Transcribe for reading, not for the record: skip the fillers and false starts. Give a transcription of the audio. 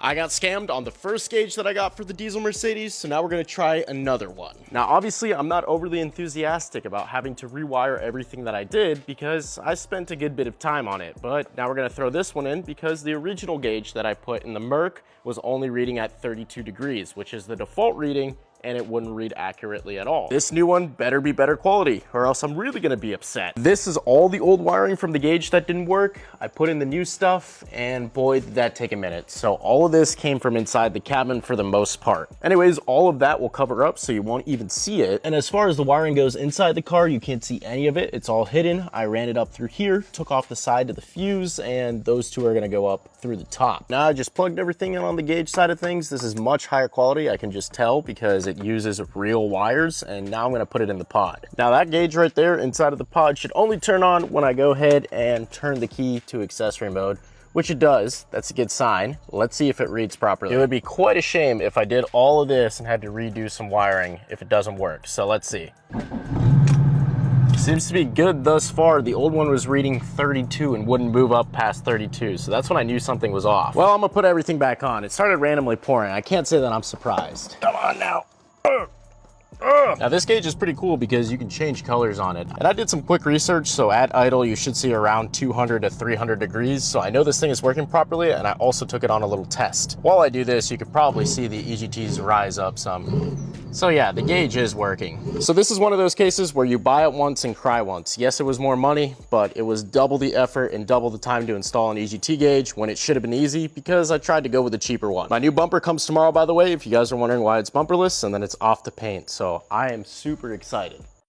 I got scammed on the first gauge that I got for the diesel Mercedes, so now we're gonna try another one. Now, obviously, I'm not overly enthusiastic about having to rewire everything that I did because I spent a good bit of time on it, but now we're gonna throw this one in because the original gauge that I put in the Merc was only reading at 32 degrees, which is the default reading, and it wouldn't read accurately at all. This new one better be better quality or else I'm really gonna be upset. This is all the old wiring from the gauge that didn't work. I put in the new stuff and boy, did that take a minute. So all of this came from inside the cabin for the most part. Anyways, all of that will cover up so you won't even see it. And as far as the wiring goes inside the car, you can't see any of it. It's all hidden. I ran it up through here, took off the side to the fuse, and those two are gonna go up through the top. Now I just plugged everything in on the gauge side of things. This is much higher quality. I can just tell because it uses real wires, and now I'm gonna put it in the pod. Now that gauge right there inside of the pod should only turn on when I go ahead and turn the key to accessory mode, which it does. That's a good sign. Let's see if it reads properly. It would be quite a shame if I did all of this and had to redo some wiring if it doesn't work. So let's see. Seems to be good thus far. The old one was reading 32 and wouldn't move up past 32, so that's when I knew something was off. Well, I'm gonna put everything back on. It started randomly pouring. I can't say that I'm surprised. Come on now. Now this gauge is pretty cool because you can change colors on it. And I did some quick research, so at idle you should see around 200 to 300 degrees. So I know this thing is working properly, and I also took it on a little test. While I do this, you could probably see the EGTs rise up some. So yeah, the gauge is working. So this is one of those cases where you buy it once and cry once. Yes, it was more money, but it was double the effort and double the time to install an EGT gauge when it should have been easy because I tried to go with a cheaper one. My new bumper comes tomorrow, by the way, if you guys are wondering why it's bumperless, and then it's off the paint. So I am super excited.